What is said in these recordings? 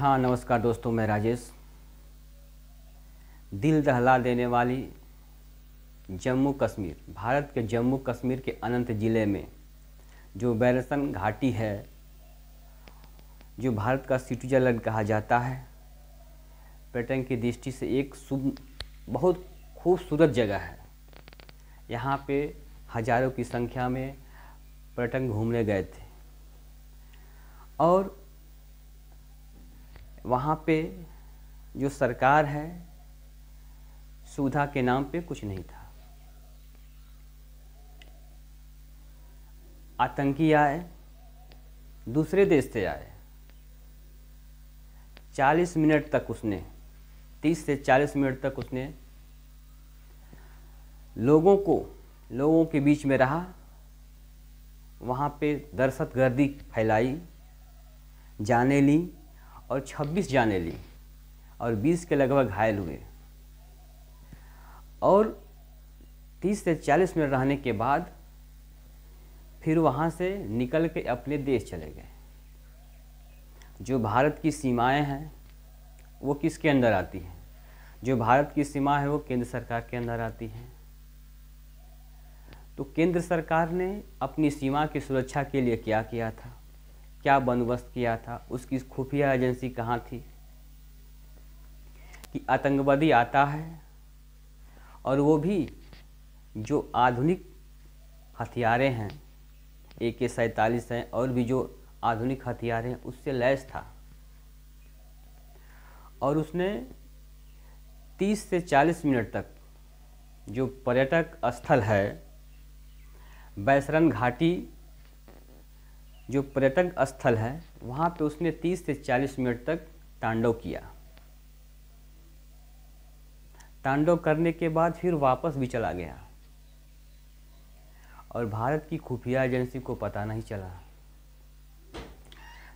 हाँ नमस्कार दोस्तों, मैं राजेश। दिल दहला देने वाली जम्मू कश्मीर, भारत के जम्मू कश्मीर के अनंत ज़िले में जो बैरसन घाटी है, जो भारत का स्विट्ज़रलैंड कहा जाता है, पर्यटन की दृष्टि से एक बहुत खूबसूरत जगह है। यहाँ पे हज़ारों की संख्या में पर्यटक घूमने गए थे और वहाँ पे जो सरकार है, सुविधा के नाम पे कुछ नहीं था। आतंकी आए, दूसरे देश से आए। 40 मिनट तक उसने 30 से 40 मिनट तक उसने लोगों के बीच में रहा। वहाँ पे दहशतगर्दी फैलाई, जानें ली और 26 जानें ली और 20 के लगभग घायल हुए। और 30 से 40 मिनट रहने के बाद फिर वहाँ से निकल के अपने देश चले गए। जो भारत की सीमाएं हैं वो किसके अंदर आती हैं? जो भारत की सीमा है वो केंद्र सरकार के अंदर आती है। तो केंद्र सरकार ने अपनी सीमा की सुरक्षा के लिए क्या किया था, क्या बंदोबस्त किया था? उसकी खुफिया एजेंसी कहाँ थी कि आतंकवादी आता है और वो भी जो आधुनिक हथियारें हैं, AK-47 हैं और भी जो आधुनिक हथियार हैं, उससे लैस था। और उसने 30 से 40 मिनट तक जो पर्यटक स्थल है बैरसन घाटी, जो पर्यटक स्थल है, वहाँ पे उसने 30 से 40 मिनट तक तांडव किया। तांडव करने के बाद फिर वापस भी चला गया और भारत की खुफिया एजेंसी को पता नहीं चला।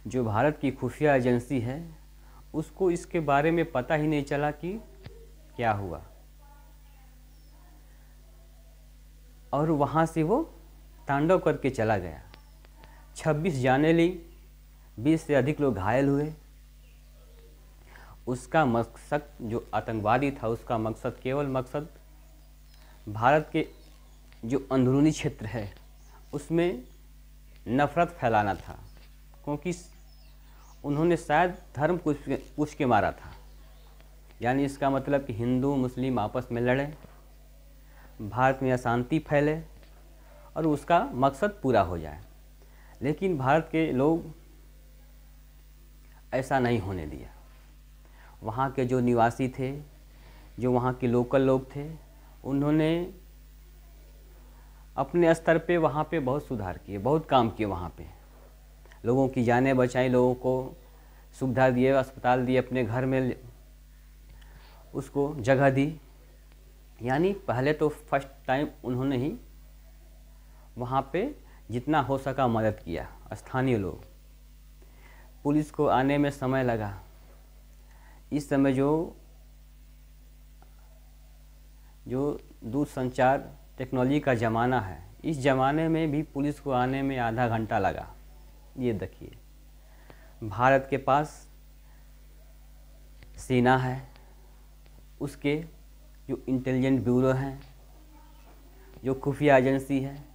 जो भारत की खुफिया एजेंसी है उसको इसके बारे में पता ही नहीं चला कि क्या हुआ। और वहाँ से वो तांडव करके चला गया। 26 जानें ली, 20 से अधिक लोग घायल हुए। उसका मकसद, जो आतंकवादी था, उसका मकसद केवल भारत के जो अंदरूनी क्षेत्र है उसमें नफ़रत फैलाना था, क्योंकि उन्होंने शायद धर्म को पूछ के मारा था। यानी इसका मतलब कि हिंदू मुस्लिम आपस में लड़े, भारत में अशांति फैले और उसका मकसद पूरा हो जाए। लेकिन भारत के लोग ऐसा नहीं होने दिया। वहाँ के जो निवासी थे, जो वहाँ के लोकल लोग थे, उन्होंने अपने स्तर पे वहाँ पे बहुत सुधार किए, बहुत काम किए। वहाँ पे लोगों की जानें बचाई, लोगों को सुविधा दिए, अस्पताल दिए, अपने घर में उसको जगह दी। यानी पहले तो फर्स्ट टाइम उन्होंने ही वहाँ पे जितना हो सका मदद किया। स्थानीय लोग, पुलिस को आने में समय लगा। इस समय जो दूर संचार टेक्नोलॉजी का ज़माना है, इस ज़माने में भी पुलिस को आने में आधा घंटा लगा। ये देखिए, भारत के पास सेना है, उसके जो इंटेलिजेंट ब्यूरो हैं, जो खुफिया एजेंसी है,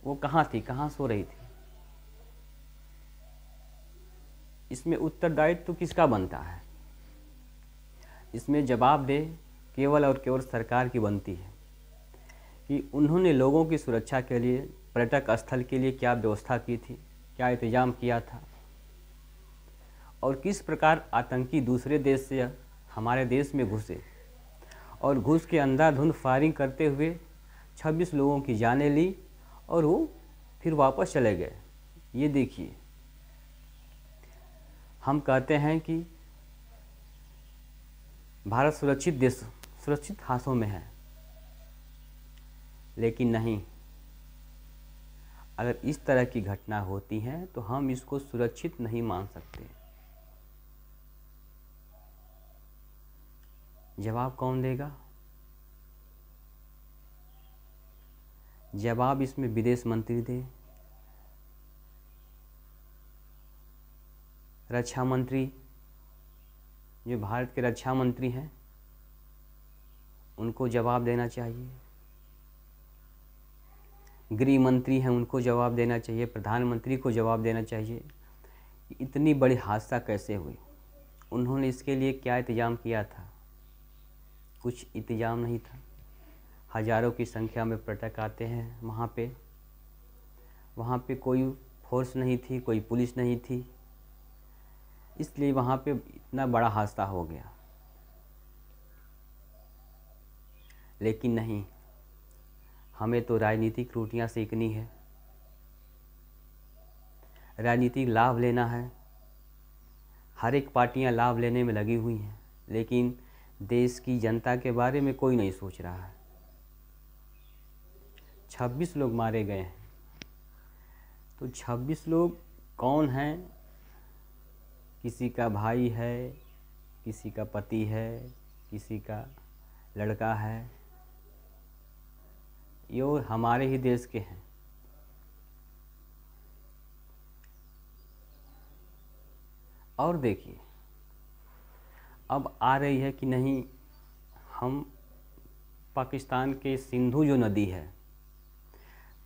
वो कहाँ थी, कहाँ सो रही थी? इसमें उत्तरदायित्व तो किसका बनता है? इसमें जवाबदेह केवल और केवल सरकार की बनती है कि उन्होंने लोगों की सुरक्षा के लिए, पर्यटक स्थल के लिए क्या व्यवस्था की थी, क्या इंतजाम किया था और किस प्रकार आतंकी दूसरे देश से हमारे देश में घुसे और घुस के अंधाधुंध फायरिंग करते हुए 26 लोगों की जानें ली और वो फिर वापस चले गए। ये देखिए, हम कहते हैं कि भारत सुरक्षित देश, सुरक्षित हाथों में है, लेकिन नहीं। अगर इस तरह की घटना होती है तो हम इसको सुरक्षित नहीं मान सकते। जवाब कौन देगा? जवाब इसमें विदेश मंत्री दे, रक्षा मंत्री, जो भारत के रक्षा मंत्री हैं उनको जवाब देना चाहिए, गृह मंत्री हैं उनको जवाब देना चाहिए, प्रधानमंत्री को जवाब देना चाहिए। इतनी बड़ी हादसा कैसे हुई, उन्होंने इसके लिए क्या इंतज़ाम किया था? कुछ इंतज़ाम नहीं था। हज़ारों की संख्या में पर्यटक आते हैं वहाँ पे कोई फोर्स नहीं थी, कोई पुलिस नहीं थी, इसलिए वहाँ पे इतना बड़ा हादसा हो गया। लेकिन नहीं, हमें तो राजनीतिक रोटियां सेकनी है, राजनीतिक लाभ लेना है। हर एक पार्टियां लाभ लेने में लगी हुई हैं, लेकिन देश की जनता के बारे में कोई नहीं सोच रहा है। 26 लोग मारे गए हैं, तो 26 लोग कौन हैं? किसी का भाई है, किसी का पति है, किसी का लड़का है, ये और हमारे ही देश के हैं। और देखिए, अब आ रही है कि नहीं, हम पाकिस्तान के सिंधु जो नदी है,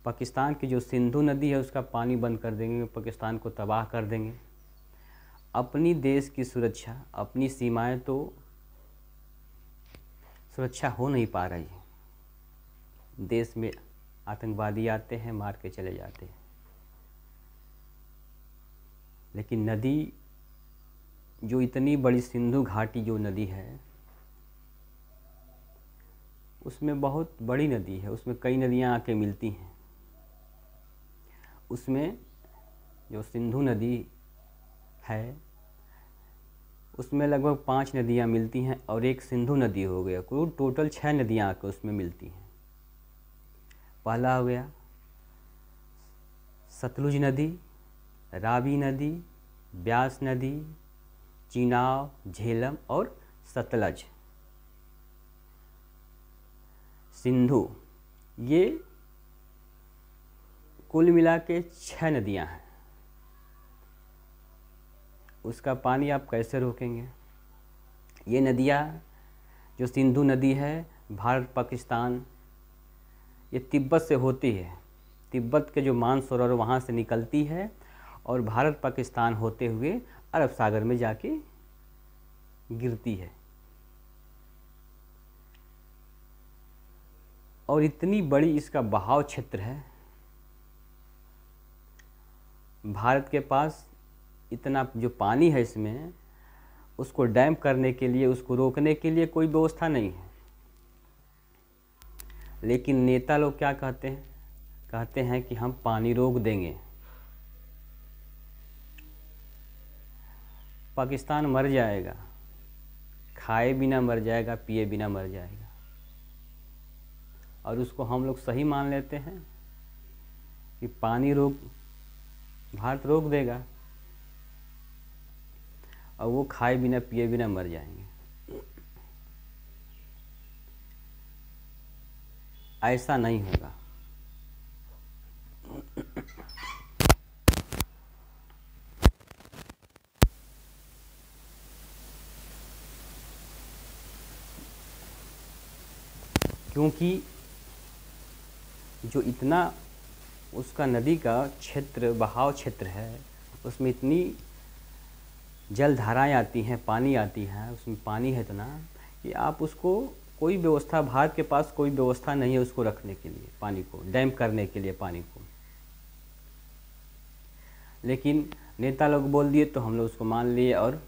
पाकिस्तान की जो सिंधु नदी है उसका पानी बंद कर देंगे, पाकिस्तान को तबाह कर देंगे। अपनी देश की सुरक्षा, अपनी सीमाएं तो सुरक्षा हो नहीं पा रही है। देश में आतंकवादी आते हैं, मार के चले जाते हैं। लेकिन नदी जो इतनी बड़ी सिंधु घाटी जो नदी है, उसमें बहुत बड़ी नदी है, उसमें कई नदियां आके मिलती हैं। उसमें जो सिंधु नदी है उसमें लगभग 5 नदियां मिलती हैं और एक सिंधु नदी हो गया, कुल टोटल 6 नदियां आकर उसमें मिलती हैं। पहला हो गया सतलुज नदी, रावी नदी, ब्यास नदी, चिनाब, झेलम और सतलज। सिंधु, ये कुल मिला के 6 नदियां हैं। उसका पानी आप कैसे रोकेंगे? ये नदियाँ, जो सिंधु नदी है, भारत पाकिस्तान, ये तिब्बत से होती है, तिब्बत के जो मानसरोवर वहाँ से निकलती है और भारत पाकिस्तान होते हुए अरब सागर में जाके गिरती है। और इतनी बड़ी इसका बहाव क्षेत्र है। भारत के पास इतना जो पानी है इसमें, उसको डैम करने के लिए, उसको रोकने के लिए कोई व्यवस्था नहीं है। लेकिन नेता लोग क्या कहते हैं? कहते हैं कि हम पानी रोक देंगे, पाकिस्तान मर जाएगा, खाए बिना मर जाएगा, पिए बिना मर जाएगा। और उसको हम लोग सही मान लेते हैं कि पानी भारत रोक देगा और वो खाए बिना पिए बिना मर जाएंगे। ऐसा नहीं होगा। क्योंकि जो इतना उसका नदी का क्षेत्र, बहाव क्षेत्र है, उसमें इतनी जल धाराएं आती हैं, पानी आती है, उसमें पानी है इतना कि आप उसको, कोई व्यवस्था, भारत के पास कोई व्यवस्था नहीं है उसको रखने के लिए, पानी को डैम करने के लिए पानी को। लेकिन नेता लोग बोल दिए तो हम लोग उसको मान लिए। और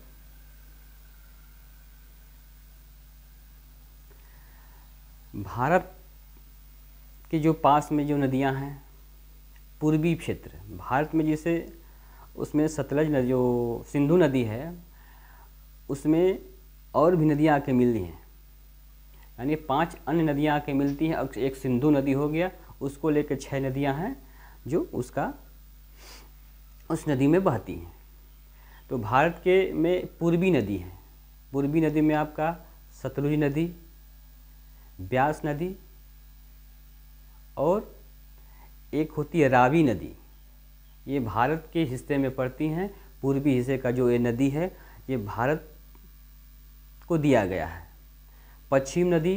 भारत के जो पास में जो नदियां हैं, पूर्वी क्षेत्र भारत में, जैसे उसमें सतलज नदी, जो सिंधु नदी है, उसमें और भी नदियां आके मिल रही हैं, यानी 5 अन्य नदियां आके मिलती हैं। और एक सिंधु नदी हो गया, उसको लेकर 6 नदियां हैं जो उस नदी में बहती हैं। तो भारत के में पूर्वी नदी है, पूर्वी नदी में आपका सतलुज नदी, ब्यास नदी और एक होती है रावी नदी। ये भारत के हिस्से में पड़ती हैं। पूर्वी हिस्से का जो ये नदी है, ये भारत को दिया गया है। पश्चिम नदी,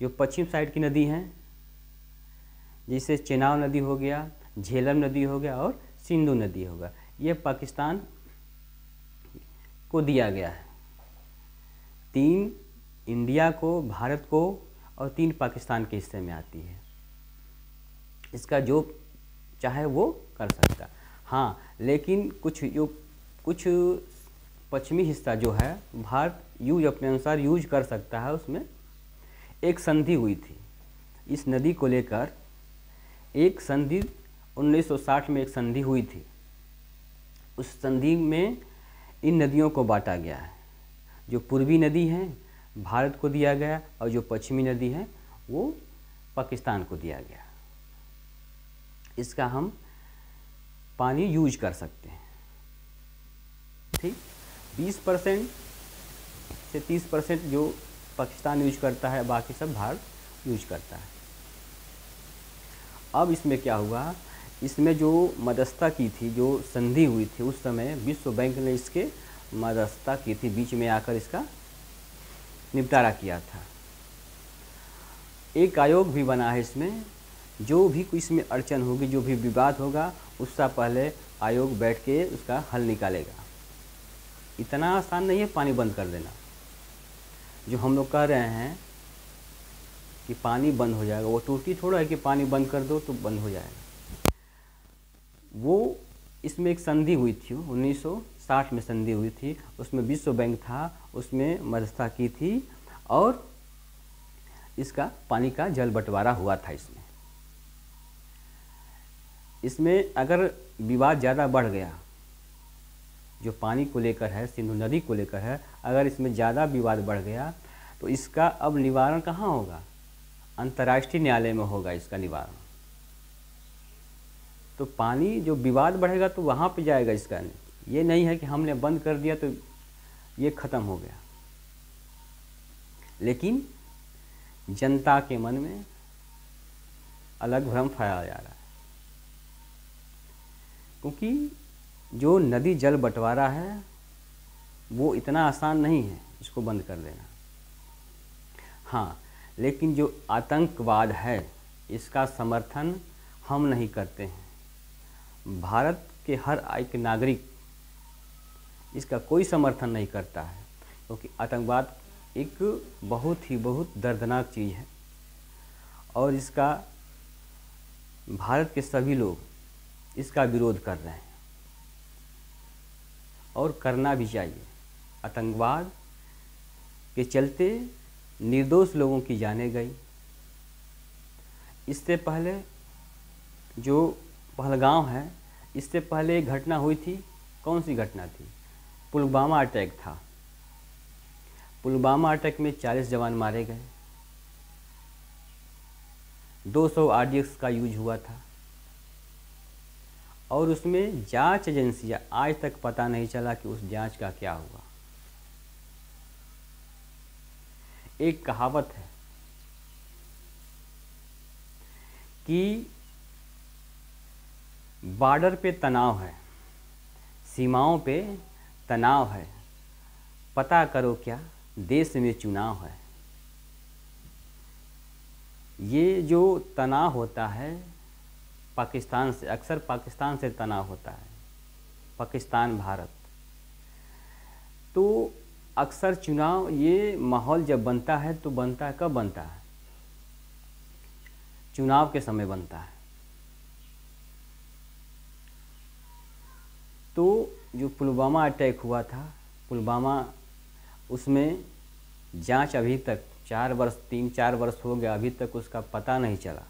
जो पश्चिम साइड की नदी हैं, जैसे चेनाब नदी हो गया, झेलम नदी हो गया और सिंधु नदी होगा, ये पाकिस्तान को दिया गया है। 3 इंडिया को, भारत को और 3 पाकिस्तान के हिस्से में आती है। इसका जो चाहे वो कर सकता। हाँ, लेकिन कुछ पश्चिमी हिस्सा जो है भारत अपने अनुसार यूज कर सकता है। उसमें एक संधि हुई थी इस नदी को लेकर, एक संधि 1960 में एक संधि हुई थी। उस संधि में इन नदियों को बांटा गया है। जो पूर्वी नदी है भारत को दिया गया और जो पश्चिमी नदी है वो पाकिस्तान को दिया गया। इसका हम पानी यूज कर सकते हैं। ठीक, 20% से 30% जो पाकिस्तान यूज करता है, बाकी सब भारत यूज करता है। अब इसमें क्या हुआ, इसमें जो मध्यस्थता की थी, जो संधि हुई थी, उस समय विश्व बैंक ने इसके मध्यस्थता की थी, बीच में आकर इसका निपटारा किया था। एक आयोग भी बना है इसमें, जो भी कोई इसमें अड़चन होगी, जो भी विवाद होगा, उससे पहले आयोग बैठ के उसका हल निकालेगा। इतना आसान नहीं है पानी बंद कर देना। जो हम लोग कह रहे हैं कि पानी बंद हो जाएगा, वो टूटी थोड़ा है कि पानी बंद कर दो तो बंद हो जाएगा। वो इसमें एक संधि हुई थी, 1960 में संधि हुई थी, उसमें विश्व बैंक था, उसमें मध्यस्थता की थी और इसका पानी का जल बंटवारा हुआ था। इसमें अगर विवाद ज़्यादा बढ़ गया, जो पानी को लेकर है, सिंधु नदी को लेकर है, अगर इसमें ज़्यादा विवाद बढ़ गया तो इसका अब निवारण कहाँ होगा, अंतर्राष्ट्रीय न्यायालय में होगा इसका निवारण। तो पानी जो विवाद बढ़ेगा तो वहाँ पे जाएगा इसका। ये नहीं है कि हमने बंद कर दिया तो ये ख़त्म हो गया। लेकिन जनता के मन में अलग भ्रम फैलाया जा रहा है, क्योंकि जो नदी जल बंटवारा है वो इतना आसान नहीं है इसको बंद कर देना। हाँ, लेकिन जो आतंकवाद है इसका समर्थन हम नहीं करते हैं। भारत के हर एक नागरिक इसका कोई समर्थन नहीं करता है, क्योंकि आतंकवाद एक बहुत दर्दनाक चीज़ है और इसका भारत के सभी लोग इसका विरोध कर रहे हैं और करना भी चाहिए। आतंकवाद के चलते निर्दोष लोगों की जानें गई। इससे पहले जो पहलगांव है, इससे पहले एक घटना हुई थी। कौन सी घटना थी? पुलवामा अटैक था। पुलवामा अटैक में 40 जवान मारे गए, 200 RDX का यूज हुआ था और उसमें जांच एजेंसियां आज तक पता नहीं चला कि उस जांच का क्या हुआ। एक कहावत है कि बॉर्डर पे तनाव है, सीमाओं पे तनाव है, पता करो क्या देश में चुनाव है। ये जो तनाव होता है पाकिस्तान से, अक्सर पाकिस्तान से तनाव होता है, पाकिस्तान भारत, तो अक्सर चुनाव, ये माहौल जब बनता है तो बनता है, कब बनता है? चुनाव के समय बनता है। तो जो पुलवामा अटैक हुआ था, पुलवामा, उसमें जांच अभी तक 3-4 वर्ष हो गया, अभी तक उसका पता नहीं चला।